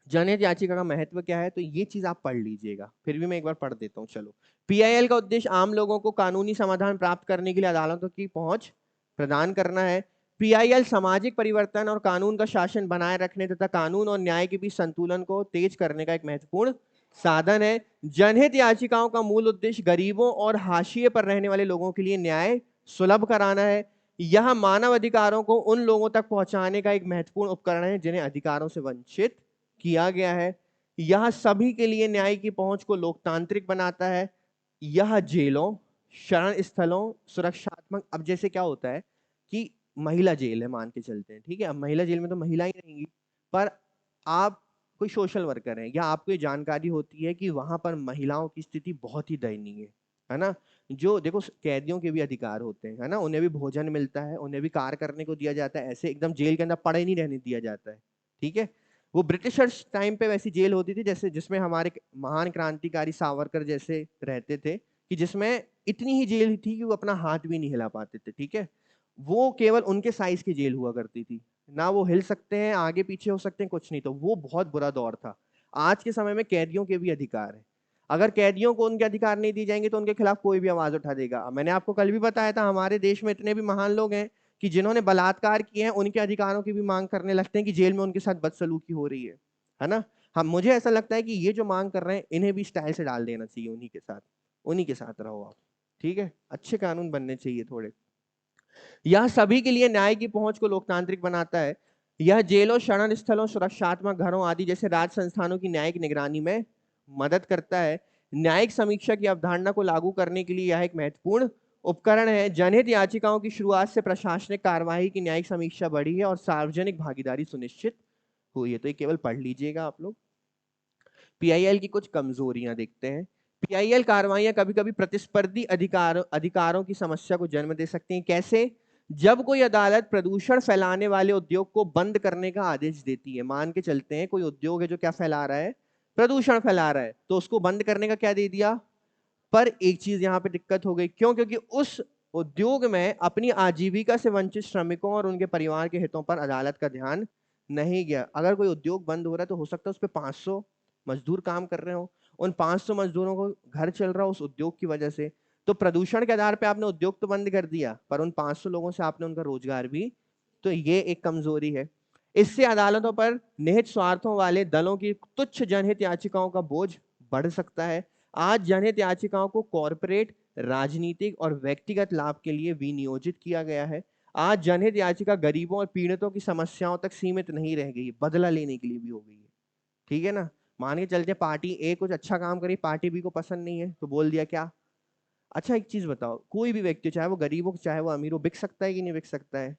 जनहित याचिका का महत्व क्या है, तो ये चीज आप पढ़ लीजिएगा। फिर भी मैं एक बार पढ़ देता हूँ, चलो। PIL का उद्देश्य आम लोगों को कानूनी समाधान प्राप्त करने के लिए अदालतों की पहुंच प्रदान करना है। PIL सामाजिक परिवर्तन और कानून का शासन बनाए रखने तथा कानून और न्याय के बीच संतुलन को तेज करने का एक महत्वपूर्ण साधन है। जनहित याचिकाओं का मूल उद्देश्य गरीबों और हाशिए पर रहने वाले लोगों के लिए न्याय सुलभ कराना है। यह मानव अधिकारों को उन लोगों तक पहुंचाने का एक महत्वपूर्ण उपकरण है जिन्हें अधिकारों से वंचित किया गया है। यह सभी के लिए न्याय की पहुंच को लोकतांत्रिक बनाता है। यह जेलों, शरण स्थलों, सुरक्षात्मक, अब जैसे क्या होता है कि महिला जेल है, मान के चलते हैं, ठीक है, अब महिला जेल में तो महिला ही रहेंगी, पर आप कोई सोशल वर्कर है, या आपको ये जानकारी होती है कि वहां पर महिलाओं की स्थिति बहुत ही दयनीय है ना, जो देखो कैदियों के भी अधिकार होते हैं, है ना, उन्हें भी भोजन मिलता है, उन्हें भी कार्य करने को दिया जाता है, ऐसे एकदम जेल के अंदर पड़े नहीं रहने दिया जाता है, ठीक है। वो ब्रिटिशर्स टाइम पे वैसी जेल होती थी जैसे जिसमें हमारे महान क्रांतिकारी सावरकर जैसे रहते थे, कि जिसमें इतनी ही जेल थी कि वो अपना हाथ भी नहीं हिला पाते थे, ठीक है। वो केवल उनके साइज की जेल हुआ करती थी, ना वो हिल सकते हैं, आगे पीछे हो सकते हैं, कुछ नहीं। तो वो बहुत बुरा दौर था। आज के समय में कैदियों के भी अधिकार है, अगर कैदियों को उनके अधिकार नहीं दिए जाएंगे तो उनके खिलाफ कोई भी आवाज उठा देगा। मैंने आपको कल भी बताया था, हमारे देश में इतने भी महान लोग हैं कि जिन्होंने बलात्कार किए हैं, उनके अधिकारों की भी मांग करने लगते हैं कि जेल में उनके साथ बदसलूकी हो रही है ना। हम, मुझे ऐसा लगता है कि ये जो मांग कर रहे हैं, इन्हें भी स्टाइल से डाल देना चाहिए उन्हीं के साथ, उन्हीं के साथ रहो आप, ठीक है। अच्छे कानून बनने चाहिए थोड़े। यह सभी के लिए न्याय की पहुंच को लोकतांत्रिक बनाता है। यह जेलों, शरण स्थलों, सुरक्षात्मक घरों आदि जैसे राज्य संस्थानों की न्यायिक निगरानी में मदद करता है। न्यायिक समीक्षा की अवधारणा को लागू करने के लिए यह एक महत्वपूर्ण उपकरण है। जनहित याचिकाओं की शुरुआत से प्रशासनिक कार्यवाही की न्यायिक समीक्षा बढ़ी है और सार्वजनिक भागीदारी सुनिश्चित हुई है। तो ये केवल पढ़ लीजिएगा आप लोग। पीआईएल की कुछ कमजोरियां देखते हैं। पीआईएल कार्रवाइयां कभी कभी प्रतिस्पर्धी अधिकारों की समस्या को जन्म दे सकती हैं। कैसे? जब कोई अदालत प्रदूषण फैलाने वाले उद्योग को बंद करने का आदेश देती है, मान के चलते हैं कोई उद्योग है जो क्या फैला रहा है, प्रदूषण फैला रहा है, तो उसको बंद करने का क्या दे दिया। पर एक चीज यहां पे दिक्कत हो गई, क्यों? क्योंकि उस उद्योग में अपनी आजीविका से वंचित श्रमिकों और उनके परिवार के हितों पर अदालत का ध्यान नहीं गया। अगर कोई उद्योग बंद हो रहा है तो हो सकता है उस पर 500 मजदूर काम कर रहे हो, उन 500 मजदूरों को घर चल रहा हो उस उद्योग की वजह से। तो प्रदूषण के आधार पे आपने उद्योग तो बंद कर दिया, पर उन 500 लोगों से आपने उनका रोजगार भी, तो ये एक कमजोरी है। इससे अदालतों पर निहित स्वार्थों वाले दलों की तुच्छ जनहित याचिकाओं का बोझ बढ़ सकता है। आज जनहित याचिकाओं को कॉरपोरेट, राजनीतिक और व्यक्तिगत लाभ के लिए विनियोजित किया गया है। आज जनहित याचिका गरीबों और पीड़ितों की समस्याओं तक सीमित नहीं रह गई, बदला लेने के लिए भी हो गई है, ठीक है ना। मान के चलते पार्टी ए कुछ अच्छा काम करी, पार्टी बी को पसंद नहीं है, तो बोल दिया क्या। अच्छा एक चीज बताओ, कोई भी व्यक्ति, चाहे वो गरीब हो चाहे वो अमीर हो, बिक सकता है कि नहीं बिक सकता है?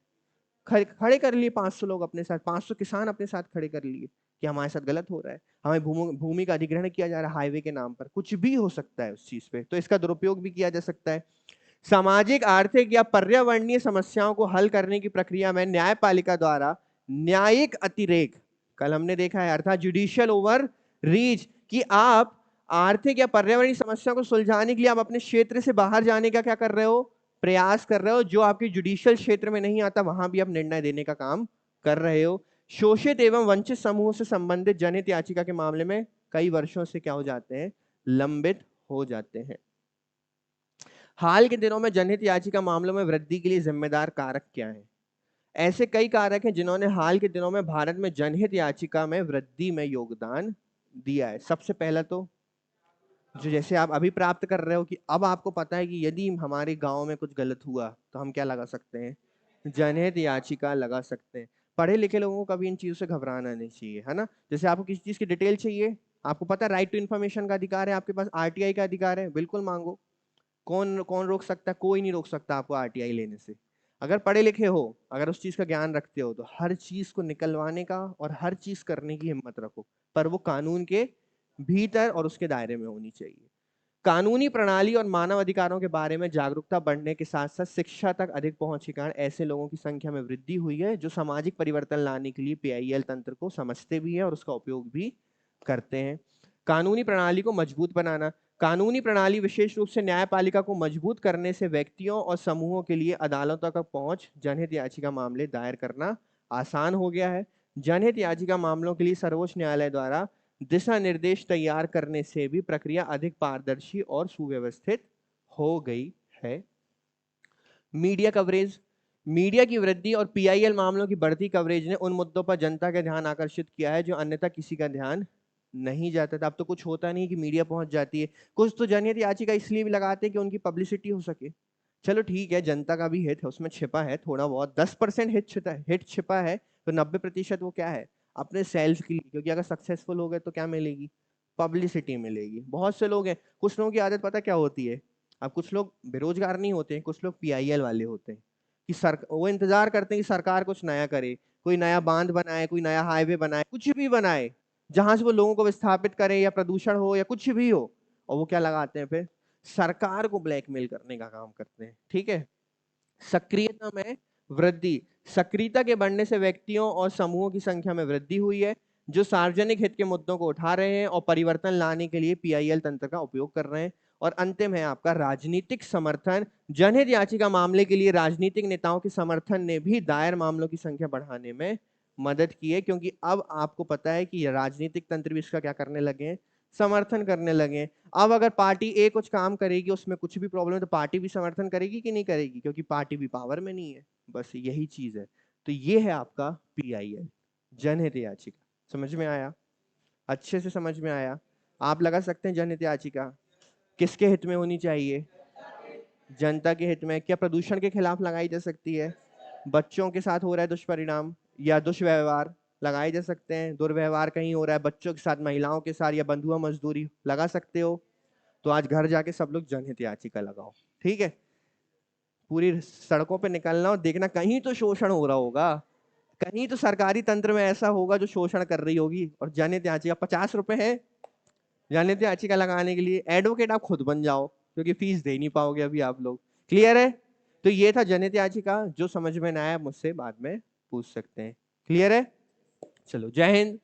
खड़े कर लिए 500 लोग अपने साथ, 500 किसान अपने साथ खड़े कर लिए कि हमारे साथ गलत हो रहा है, हमें भूमि का अधिग्रहण किया जा रहा है हाईवे के नाम पर। कुछ भी हो सकता है उस चीज पे, तो इसका दुरुपयोग भी किया जा सकता है। सामाजिक, आर्थिक या पर्यावरणीय समस्याओं को हल करने की प्रक्रिया में न्यायपालिका द्वारा न्यायिक अतिरेक, कल हमने देखा है, अर्थात जुडिशियल ओवर रीच, कि आप आर्थिक या पर्यावरणीय समस्या को सुलझाने के लिए आप अपने क्षेत्र से बाहर जाने का क्या कर रहे हो, प्रयास कर रहे हो। जो आपके जुडिशियल क्षेत्र में नहीं आता वहां भी आप निर्णय देने का काम कर रहे हो। शोषित एवं वंचित समूह से संबंधित जनहित याचिका के मामले में कई वर्षों से क्या हो जाते हैं, लंबित हो जाते हैं। हाल के दिनों में जनहित याचिका मामलों में वृद्धि के लिए जिम्मेदार कारक क्या है? ऐसे कई कारक हैं जिन्होंने हाल के दिनों में भारत में जनहित याचिका में वृद्धि में योगदान दिया है। सबसे पहला तो जो जैसे आप अभी प्राप्त कर रहे हो कि अब आपको पता है कि यदि हमारे गांव में कुछ गलत हुआ तो हम क्या लगा सकते हैं, जनहित याचिका लगा सकते हैं। पढ़े लिखे लोगों को कभी इन चीजों से घबराना नहीं चाहिए, है ना। जैसे आपको किसी चीज की डिटेल चाहिए, आपको पता है राइट टू इन्फॉर्मेशन का अधिकार है आपके पास, आरटीआई का अधिकार है, बिल्कुल मांगो। कौन कौन रोक सकता है? कोई नहीं रोक सकता आपको आरटीआई लेने से। अगर पढ़े लिखे हो, अगर उस चीज का ज्ञान रखते हो, तो हर चीज को निकलवाने का और हर चीज करने की हिम्मत रखो, पर वो कानून के भीतर और उसके दायरे में होनी चाहिए। कानूनी प्रणाली और मानव अधिकारों के बारे में जागरूकता बढ़ने के साथ साथ शिक्षा तक अधिक पहुंच के कारण ऐसे लोगों की संख्या में वृद्धि हुई है जो सामाजिक परिवर्तन लाने के लिए पीआईएल तंत्र को समझते भी हैं और उसका उपयोग भी करते हैं। कानूनी प्रणाली को मजबूत बनाना, कानूनी प्रणाली विशेष रूप से न्यायपालिका को मजबूत करने से व्यक्तियों और समूहों के लिए अदालतों तक पहुंच, जनहित याचिका मामले दायर करना आसान हो गया है। जनहित याचिका मामलों के लिए सर्वोच्च न्यायालय द्वारा दिशा निर्देश तैयार करने से भी प्रक्रिया अधिक पारदर्शी और सुव्यवस्थित हो गई है। मीडिया कवरेज, मीडिया की वृद्धि और पीआईएल मामलों की बढ़ती कवरेज ने उन मुद्दों पर जनता का ध्यान आकर्षित किया है जो अन्यथा किसी का ध्यान नहीं जाता था। अब तो कुछ होता नहीं कि मीडिया पहुंच जाती है। कुछ तो जनहित याचिका इसलिए भी लगाते हैं कि उनकी पब्लिसिटी हो सके। चलो ठीक है, जनता का भी हित है उसमें छिपा है, थोड़ा बहुत 10% हित छिपा है, तो 90% वो क्या है, अपने सेल्स के लिए। क्योंकि अगर सक्सेसफुल हो गए तो क्या मिलेगी, पब्लिसिटी मिलेगी। बहुत से लोग हैं, कुछ लोगों की आदत पता क्या होती है, अब कुछ लोग बेरोजगार नहीं होते हैं, कुछ लोग पीआईएल वाले होते हैं कि वो इंतजार करते हैं कि सरकार कुछ नया करे, कोई नया बांध बनाए, कोई नया हाईवे बनाए, कुछ भी बनाए, जहां से वो लोगों को विस्थापित करे या प्रदूषण हो या कुछ भी हो, और वो क्या लगाते हैं फिर, सरकार को ब्लैकमेल करने का काम करते हैं। ठीक है। सक्रियता में वृद्धि, सक्रियता के बढ़ने से व्यक्तियों और समूहों की संख्या में वृद्धि हुई है जो सार्वजनिक हित के मुद्दों को उठा रहे हैं और परिवर्तन लाने के लिए पीआईएल तंत्र का उपयोग कर रहे हैं। और अंतिम है आपका राजनीतिक समर्थन, जनहित याचिका मामले के लिए राजनीतिक नेताओं के समर्थन ने भी दायर मामलों की संख्या बढ़ाने में मदद की है, क्योंकि अब आपको पता है कि राजनीतिक तंत्र भी इसका क्या करने लगे हैं, समर्थन करने लगे। अब अगर पार्टी ए कुछ काम करेगी, उसमें कुछ भी प्रॉब्लम है, तो पार्टी भी समर्थन करेगी कि नहीं करेगी, क्योंकि पार्टी भी पावर में नहीं है। बस यही चीज है। तो ये है आपका पीआईएल, जनहित याचिका। समझ में आया? अच्छे से समझ में आया? आप लगा सकते हैं जनहित याचिका किसके हित में होनी चाहिए? जनता के हित में। क्या प्रदूषण के खिलाफ लगाई जा सकती है? बच्चों के साथ हो रहा है दुष्परिणाम या दुष्व्यवहार, लगाए जा सकते हैं। दुर्व्यवहार कहीं हो रहा है बच्चों के साथ, महिलाओं के साथ, या बंधुआ मजदूरी, लगा सकते हो। तो आज घर जाके सब लोग जनहित याचिका लगाओ। ठीक है। पूरी सड़कों पे निकलना और देखना कहीं तो शोषण हो रहा होगा, कहीं तो सरकारी तंत्र में ऐसा होगा जो शोषण कर रही होगी। और जनहित याचिका 50 रुपए है जनहित याचिका लगाने के लिए। एडवोकेट आप खुद बन जाओ, क्योंकि फीस दे नहीं पाओगे अभी आप लोग। क्लियर है? तो ये था जनहित याचिका। जो समझ में ना आया मुझसे बाद में पूछ सकते हैं। क्लियर है? चलो, जय हिंद।